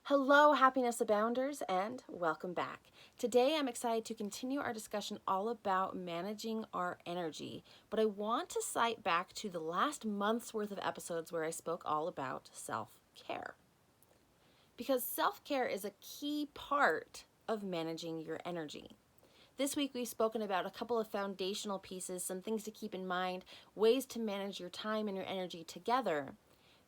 Hello, happiness abounders, and welcome back. Today I'm excited to continue our discussion all about managing our energy, but I want to cite back to the last month's worth of episodes where I spoke all about self-care. Because self-care is a key part of managing your energy. This week we've spoken about a couple of foundational pieces, some things to keep in mind, ways to manage your time and your energy together.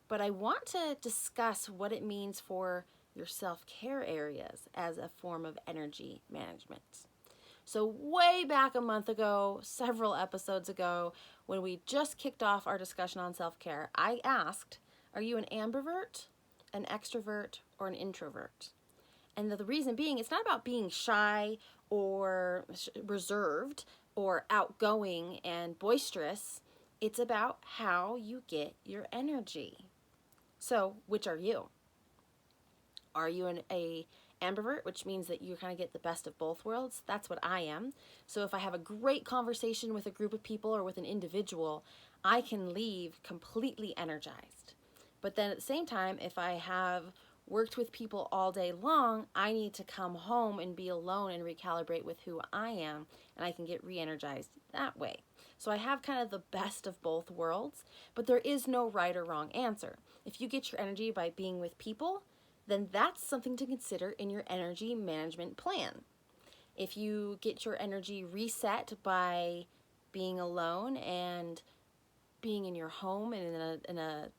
But I want to discuss what it means for your self-care areas as a form of energy management. So way back a month ago, several episodes ago, when we just kicked off our discussion on self-care, I asked, are you an ambivert, an extrovert, or an introvert? And the reason being, it's not about being shy or reserved or outgoing and boisterous. It's about how you get your energy. So, which are you? Are you a ambivert, which means that you kind of get the best of both worlds? That's what I am. So if I have a great conversation with a group of people or with an individual, I can leave completely energized. But then at the same time, if I have worked with people all day long, I need to come home and be alone and recalibrate with who I am, and I can get re-energized that way. So I have kind of the best of both worlds, but there is no right or wrong answer. If you get your energy by being with people, then that's something to consider in your energy management plan. If you get your energy reset by being alone and being in your home and in a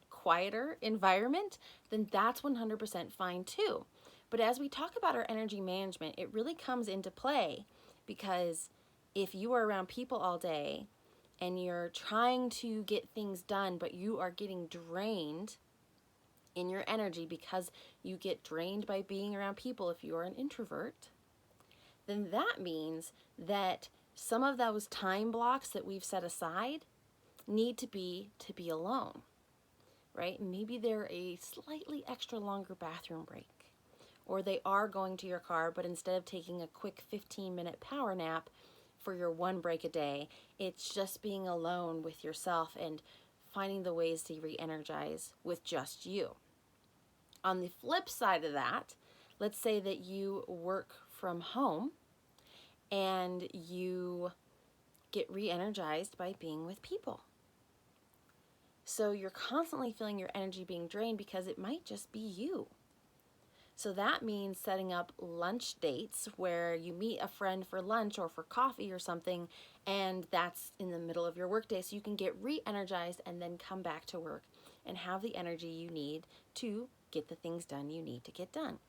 quieter environment, then that's 100% fine too. But as we talk about our energy management, it really comes into play because if you are around people all day and you're trying to get things done, but you are getting drained in your energy because you get drained by being around people if you're an introvert, then that means that some of those time blocks that we've set aside need to be alone, right? Maybe they're a slightly extra longer bathroom break, or they are going to your car, but instead of taking a quick 15-minute power nap for your one break a day, it's just being alone with yourself and finding the ways to re-energize with just you. On the flip side of that, let's say that you work from home and you get re-energized by being with people. So you're constantly feeling your energy being drained because it might just be you. So that means setting up lunch dates where you meet a friend for lunch or for coffee or something, and that's in the middle of your workday so you can get re-energized and then come back to work and have the energy you need to get the things done you need to get done.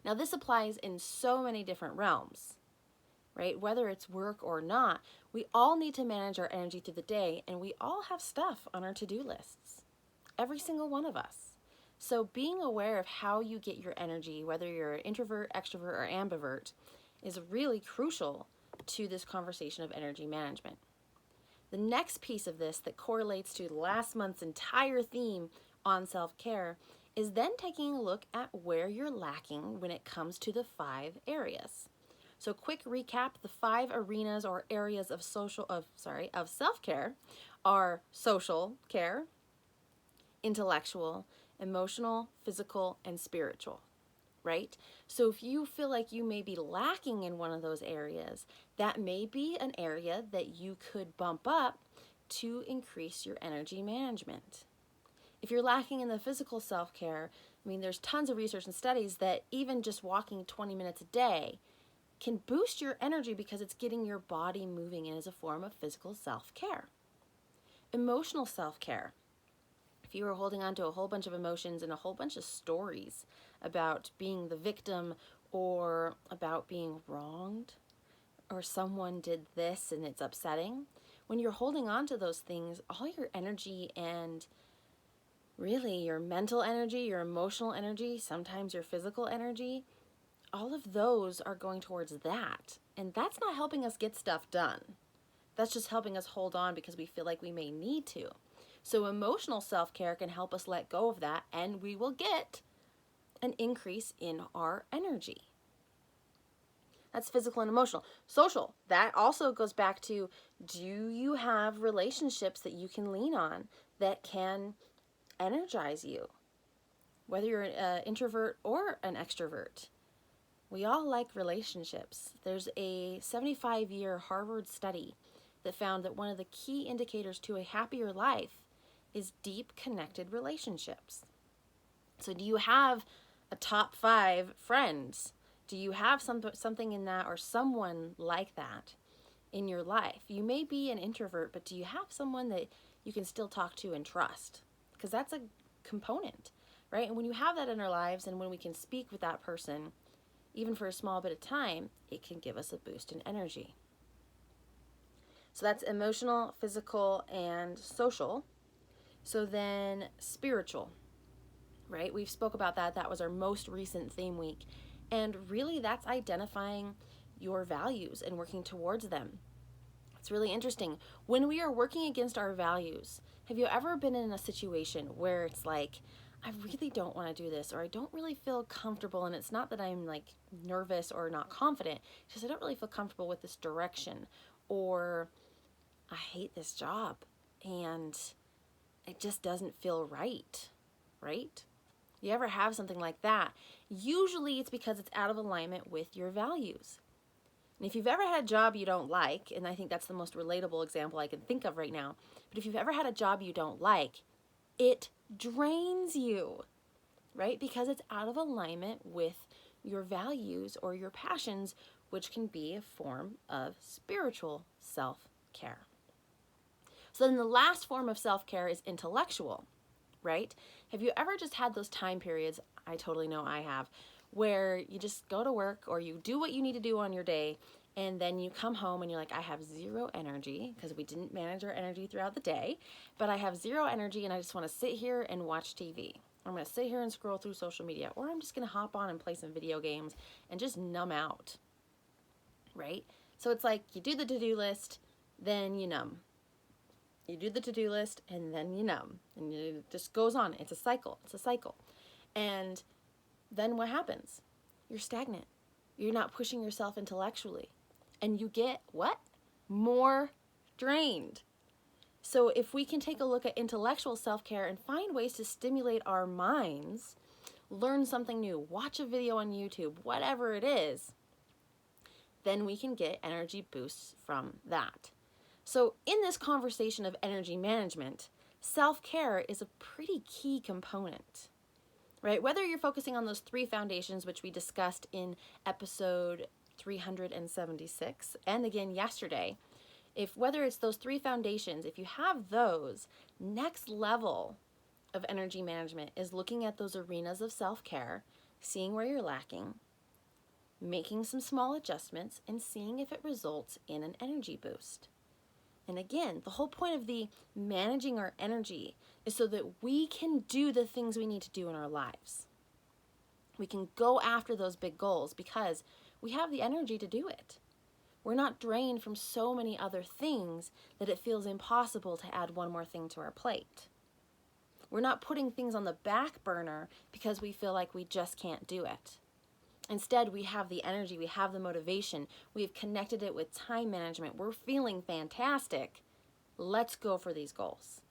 Now this applies in so many different realms, right? Whether it's work or not, we all need to manage our energy through the day, and we all have stuff on our to-do lists. Every single one of us. So being aware of how you get your energy, whether you're an introvert, extrovert, or ambivert, is really crucial to this conversation of energy management. The next piece of this that correlates to last month's entire theme on self-care is then taking a look at where you're lacking when it comes to the 5 areas. So quick recap, the 5 arenas or areas of self-care are social care, intellectual, emotional, physical, and spiritual, right? So if you feel like you may be lacking in one of those areas, that may be an area that you could bump up to increase your energy management. If you're lacking in the physical self-care, there's tons of research and studies that even just walking 20 minutes a day can boost your energy because it's getting your body moving in as a form of physical self-care. Emotional self-care. If you are holding on to a whole bunch of emotions and a whole bunch of stories about being the victim or about being wronged or someone did this and it's upsetting, when you're holding on to those things, all your energy and really your mental energy, your emotional energy, sometimes your physical energy, all of those are going towards that. And that's not helping us get stuff done. That's just helping us hold on because we feel like we may need to. So emotional self-care can help us let go of that, and we will get an increase in our energy. That's physical and emotional. Social, that also goes back to, do you have relationships that you can lean on that can energize you? whether you're an introvert or an extrovert. We all like relationships. There's a 75-year Harvard study that found that one of the key indicators to a happier life is deep connected relationships. So do you have a top 5 friends? Do you have something in that or someone like that in your life? You may be an introvert, but do you have someone that you can still talk to and trust? Because that's a component, right? And when you have that in our lives and when we can speak with that person, even for a small bit of time, it can give us a boost in energy. So that's emotional, physical, and social. So then spiritual, right? We've spoke about that. That was our most recent theme week. And really that's identifying your values and working towards them. It's really interesting. When we are working against our values, have you ever been in a situation where it's like, I really don't want to do this, or I don't really feel comfortable, and it's not that I'm like nervous or not confident, it's just I don't really feel comfortable with this direction, or I hate this job and it just doesn't feel right, right? You ever have something like that? Usually it's because it's out of alignment with your values. And if you've ever had a job you don't like, and I think that's the most relatable example I can think of right now, but if you've ever had a job you don't like, it drains you, right? Because it's out of alignment with your values or your passions, which can be a form of spiritual self-care. So then the last form of self-care is intellectual, right? Have you ever just had those time periods, I totally know I have, where you just go to work or you do what you need to do on your day, and then you come home and you're like, I have zero energy because we didn't manage our energy throughout the day, but I have zero energy and I just want to sit here and watch TV. I'm going to sit here and scroll through social media, or I'm just going to hop on and play some video games and just numb out, right? So it's like you do the to-do list, then you numb. You do the to-do list and then you numb, and it just goes on. It's a cycle. It's a cycle. And then what happens? You're stagnant. You're not pushing yourself intellectually. And you get what? More drained. So if we can take a look at intellectual self-care and find ways to stimulate our minds, learn something new, watch a video on YouTube, whatever it is, then we can get energy boosts from that. So in this conversation of energy management, self-care is a pretty key component, right? Whether you're focusing on those 3 foundations, which we discussed in episode 376, and again yesterday, whether it's those 3 foundations, if you have those, next level of energy management is looking at those arenas of self-care, seeing where you're lacking, making some small adjustments, and seeing if it results in an energy boost. And again, the whole point of the managing our energy is so that we can do the things we need to do in our lives. We can go after those big goals because we have the energy to do it. We're not drained from so many other things that it feels impossible to add one more thing to our plate. We're not putting things on the back burner because we feel like we just can't do it. Instead, we have the energy, we have the motivation, we've connected it with time management, we're feeling fantastic. Let's go for these goals.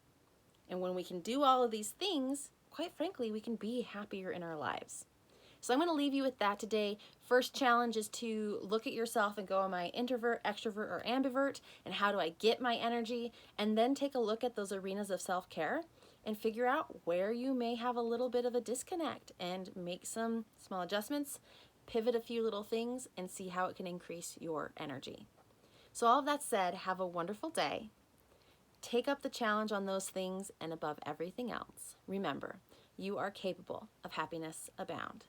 And when we can do all of these things, quite frankly, we can be happier in our lives. So I'm going to leave you with that today. First challenge is to look at yourself and go, am I introvert, extrovert, or ambivert? And how do I get my energy? And then take a look at those arenas of self-care and figure out where you may have a little bit of a disconnect and make some small adjustments, pivot a few little things, and see how it can increase your energy. So all of that said, have a wonderful day. Take up the challenge on those things, and above everything else, remember, you are capable of happiness abound.